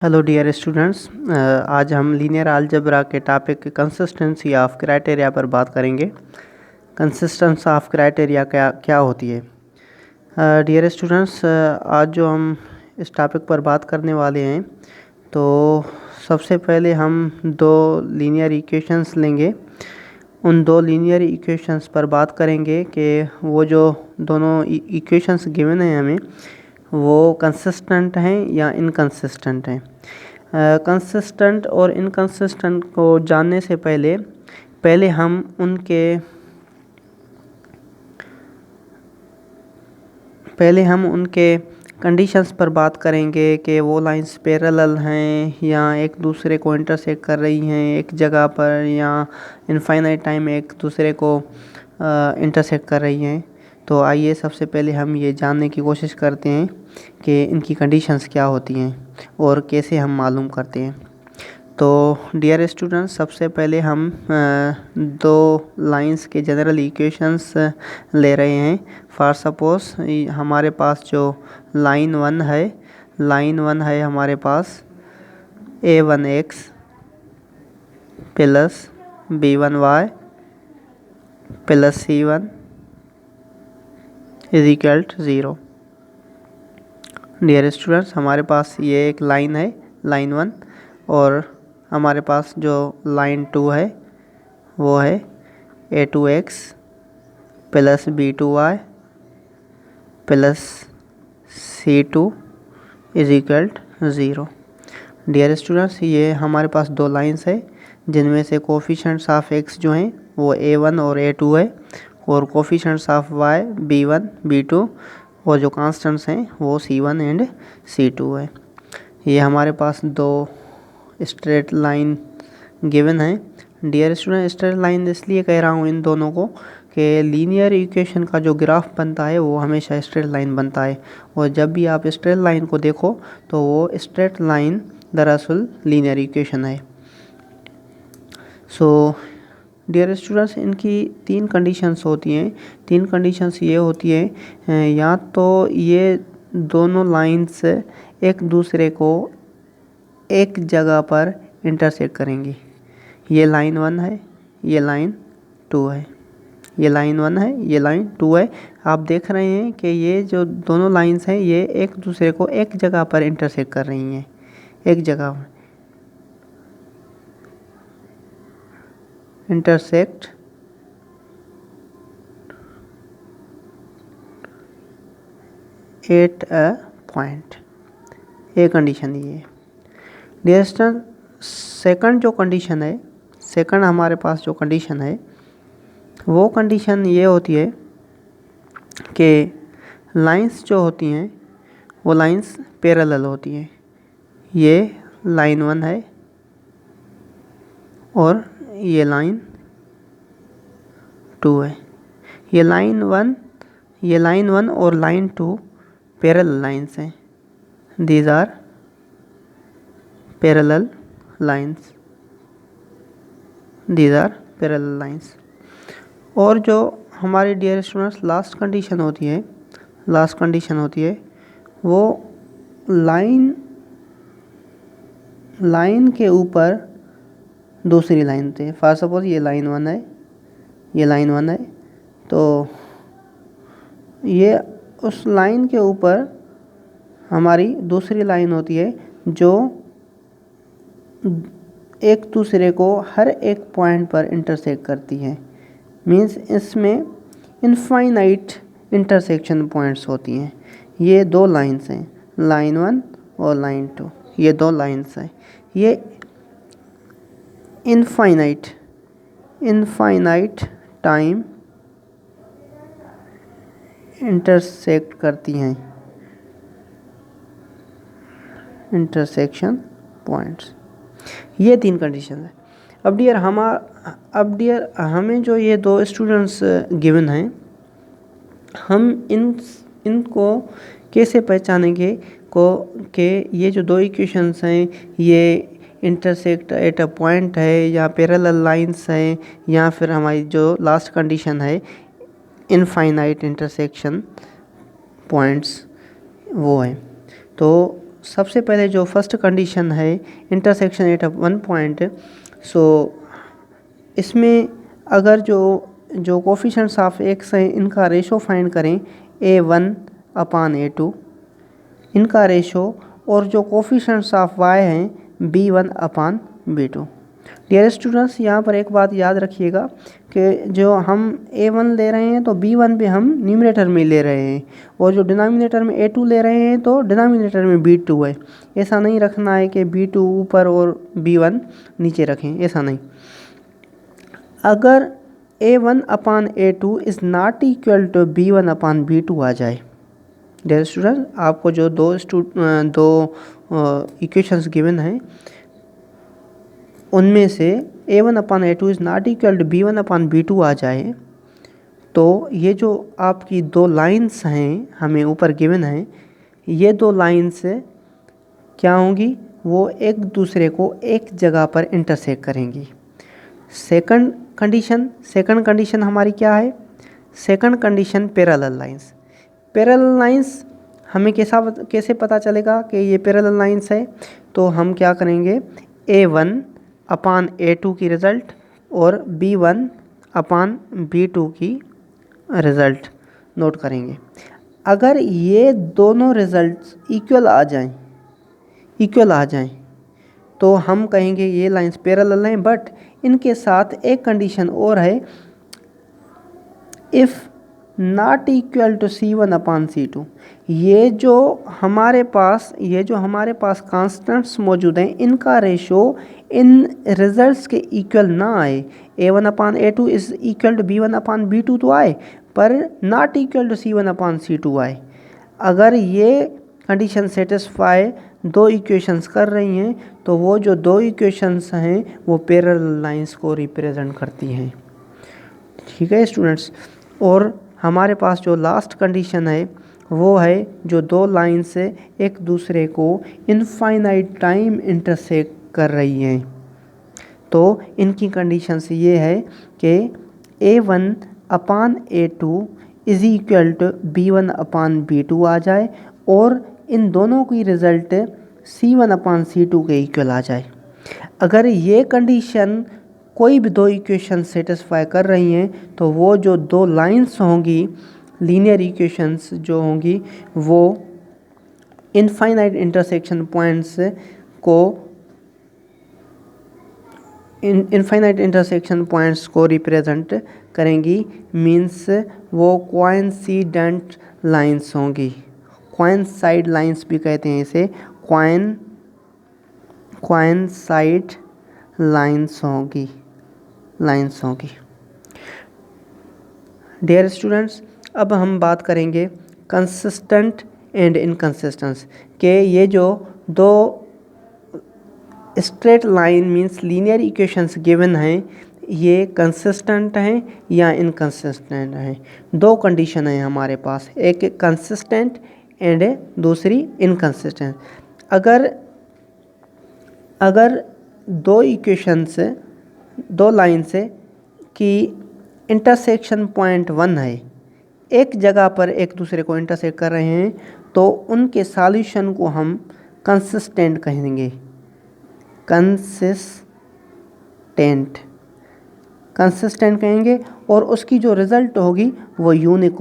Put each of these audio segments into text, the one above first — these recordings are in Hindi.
हेलो डियर स्टूडेंट्स, आज हम लीनियर अलजेब्रा के टॉपिक कंसिस्टेंसी ऑफ क्राइटेरिया पर बात करेंगे। कंसिस्टेंस ऑफ क्राइटेरिया क्या क्या होती है। डियर स्टूडेंट्स, आज जो हम इस टॉपिक पर बात करने वाले हैं, तो सबसे पहले हम दो लीनियर इक्वेशंस लेंगे। उन दो लीनियर इक्वेशंस पर बात करेंगे कि वो जो दोनों इक्वेशंस गिवन हैं हमें, वो कंसिस्टेंट हैं या इनकंसिस्टेंट हैं। कंसिस्टेंट और इनकंसिस्टेंट को जानने से पहले हम उनके कंडीशंस पर बात करेंगे कि वो लाइंस पैरेलल हैं या एक दूसरे को इंटरसेक्ट कर रही हैं एक जगह पर, या इनफाइनाइट टाइम एक दूसरे को इंटरसेक्ट कर रही हैं। तो आइए सबसे पहले हम ये जानने की कोशिश करते हैं कि इनकी कंडीशंस क्या होती हैं और कैसे हम मालूम करते हैं। तो डियर स्टूडेंट्स, सबसे पहले हम दो लाइंस के जनरल इक्वेशंस ले रहे हैं। फॉर सपोज हमारे पास जो लाइन वन है हमारे पास a1x plus b1y plus c1 is equal to 0। Dear students, हमारे पास ये एक लाइन है, लाइन 1, और हमारे पास जो लाइन 2 है वो है a2x plus b2y plus c2 is equal to 0। Dear students, ये हमारे पास दो लाइंस है जिनमें से कोफिशेंट्स ऑफ x जो हैं वो a1 और a2 है, और coefficients of y b1 b2, और जो कांस्टेंट्स हैं वो c1 एंड c2 है। ये हमारे पास दो स्ट्रेट लाइन गिवन है। डियर स्टूडेंट, स्ट्रेट लाइन इसलिए कह रहा हूँ इन दोनों को कि लीनियर इक्वेशन का जो ग्राफ बनता है वो हमेशा स्ट्रेट लाइन बनता है, और जब भी आप स्ट्रेट लाइन को देखो तो वो स्ट्रेट लाइन दरअसल लीनियर इक्वेशन है। सो डियर स्टूडेंट्स, इनकी तीन कंडीशंस होती हैं। तीन कंडीशंस ये होती है, या तो ये दोनों लाइंस एक दूसरे को एक जगह पर इंटरसेक्ट करेंगी। ये लाइन 1 है, ये लाइन 2 है, ये लाइन 1 है, ये लाइन 2 है। आप देख रहे हैं कि ये जो दोनों लाइंस हैं ये एक दूसरे को एक जगह पर इंटरसेक्ट कर रही हैं, एक जगह पर इंटरसेक्ट एट अ पॉइंट। ये कंडीशन ये है। डियर स्टूडेंट, सेकंड जो कंडीशन है, सेकंड हमारे पास जो कंडीशन है वो कंडीशन ये होती है कि लाइंस जो होती हैं वो लाइंस पैरेलल होती हैं। ये लाइन 1 है और ये लाइन 2 है। ये लाइन 1 और लाइन 2 पैरेलल लाइंस हैं। These are parallel lines, these are parallel lines. और जो हमारी डियर स्टूडेंट्स लास्ट कंडीशन होती है वो लाइन के ऊपर दूसरी लाइन थे। फॉर सपोज ये लाइन 1 है, ये लाइन 1 है, तो ये उस लाइन के ऊपर हमारी दूसरी लाइन होती है जो एक दूसरे को हर एक पॉइंट पर इंटरसेक्ट करती है। मीन्स इसमें इनफाइनाइट इंटरसेक्शन पॉइंट्स होती हैं। ये दो लाइंस हैं, लाइन 1 और लाइन 2, ये दो लाइंस हैं। ये इनफाइनाइट टाइम इंटरसेक्ट करती हैं, इंटरसेक्शन पॉइंट्स। ये तीन कंडीशन है। अब डियर हमें जो ये दो स्टूडेंट्स गिवन हैं, हम इनको कैसे पहचानेंगे कि ये जो दो इक्वेशंस हैं ये इंटरसेक्ट एट अ पॉइंट है या पैरेलल लाइंस हैं, या फिर हमारी जो लास्ट कंडीशन है इनफाइनाइट इंटरसेक्शन पॉइंट्स वो है। तो सबसे पहले जो फर्स्ट कंडीशन है इंटरसेक्शन एट वन पॉइंट, सो इसमें अगर जो कोफिशेंट्स ऑफ एक्स हैं इनका रेशो फाइंड करें A1/A2 इनका रेशो, और जो कोफिशेंट्स ऑफ वाई हैं B1/B2। डियर स्टूडेंट्स, यहाँ पर एक बात याद रखिएगा कि जो हम A1 ले रहे हैं तो B1 भी हम न्यूमरेटर में ले रहे हैं, और जो डिनोमिनेटर में A2 ले रहे हैं तो डिनोमिनेटर में B2 है। ऐसा नहीं रखना है कि B2 ऊपर और B1 नीचे रखें, ऐसा नहीं। अगर A1/A2 is not equal to B1/B2 आ जाए, डियर स्टूडेंट, आपको जो दो इक्वेशंस गिवन हैं उनमें से A1/A2 is not equal to B1/B2 आ जाए, तो ये जो आपकी दो लाइंस हैं हमें ऊपर गिवन हैं, ये दो लाइंस क्या होंगी, वो एक दूसरे को एक जगह पर इंटरसेक्ट करेंगी। सेकंड कंडीशन हमारी क्या है? Second condition parallel lines. Parallel lines हमें कैसे पता चलेगा कि ये पैरेलल लाइंस है? तो हम क्या करेंगे, A1/A2 की रिज़ल्ट और B1/B2 की रिज़ल्ट नोट करेंगे। अगर ये दोनों रिज़ल्ट्स इक्वल आ जाएं तो हम कहेंगे ये लाइंस पैरेलल हैं। बट इनके साथ एक कंडीशन और है, if not equal to C1/C2। ये जो हमारे पास कांस्टेंट्स मौजूद हैं इनका रेशो इन रिजल्ट्स के इक्वल ना आए। A1/A2 is equal to B1/B2 तो आए, पर नॉट इक्वल टू C1/C2 आए। अगर ये कंडीशन सेटिस्फाई दो इक्वेशंस कर रही हैं तो वो जो दो इक्वेशंस हैं वो पैरेलल लाइंस को रिप्रेजेंट करती हैं। ठीक है स्टूडेंट्स, और हमारे पास जो लास्ट कंडीशन है वो है जो दो लाइन से एक दूसरे को इनफाइनाइट टाइम इंटरसेक्ट कर रही हैं, तो इनकी कंडीशंस ये है कि A1/A2 is equal to B1/B2 आ जाए, और इन दोनों की रिज़ल्ट C1/C2 के इक्वल आ जाए। अगर ये कंडीशन कोई भी दो इक्वेशन सेटिस्फाई कर रही हैं तो वो जो दो लाइंस होंगी, लीनियर इक्वेशंस जो होंगी, वो इनफाइनाइट इंटरसेक्शन पॉइंट्स को रिप्रेजेंट करेंगी। मीन्स वो कोइंसिडेंट लाइंस होंगी, कोइंसाइड लाइंस भी कहते हैं इसे, कोइंसाइड लाइंस होंगी। डियर स्टूडेंट्स, अब हम बात करेंगे कंसिस्टेंट एंड इनकंसिस्टेंस के ये जो दो straight line means linear equations given हैं, ये कंसिस्टेंट हैं या इनकंसिस्टेंट हैं। दो कंडीशन है हमारे पास, एक कंसिस्टेंट एंड दूसरी इनकंसिस्टेंट। अगर दो इक्वेशंस, दो लाइन से कि इंटरसेक्शन पॉइंट 1 है, एक जगह पर एक दूसरे को इंटरसेक्ट कर रहे हैं, तो उनके सॉल्यूशन को हम कंसिस्टेंट कहेंगे। कंसिस्टेंट कहेंगे, और उसकी जो रिज़ल्ट होगी वो यूनिक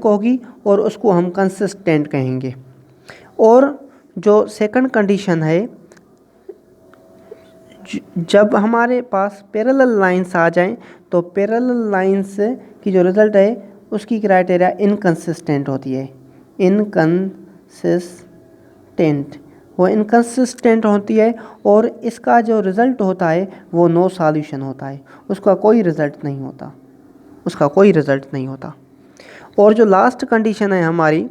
होगी, और उसको हम कंसिस्टेंट कहेंगे। और जो सेकंड कंडीशन है, जब हमारे पास पैरेलल लाइंस आ जाएं तो पैरेलल लाइंस की जो रिज़ल्ट है उसकी क्राइटेरिया इनकंसिस्टेंट होती है। वो इनकंसिस्टेंट होती है, और इसका जो रिज़ल्ट होता है वो नो सॉल्यूशन होता है, उसका कोई रिज़ल्ट नहीं होता। और जो लास्ट कंडीशन है हमारी,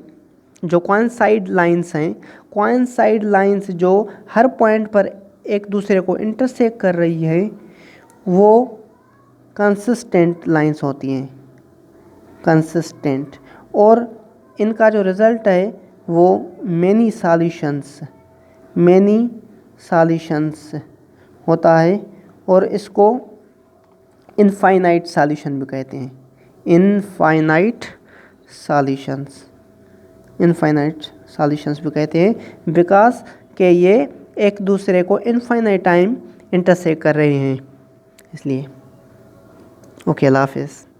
जो कोइंसाइड लाइंस जो हर पॉइंट पर एक दूसरे को इंटरसेक्ट कर रही है, वो कंसिस्टेंट लाइंस होती हैं, और इनका जो रिज़ल्ट है वो मैनी सॉल्यूशंस होता है, और इसको इनफाइनाइट सॉल्यूशन भी कहते हैं, इनफाइनाइट सॉल्यूशंस। इनफाइनाइट सॉल्यूशंस भी कहते हैं, बिकॉज के ये एक दूसरे को इनफाइनाइट टाइम इंटरसेक्ट कर रहे हैं इसलिए। ओके, अल्लाह हाफिज़।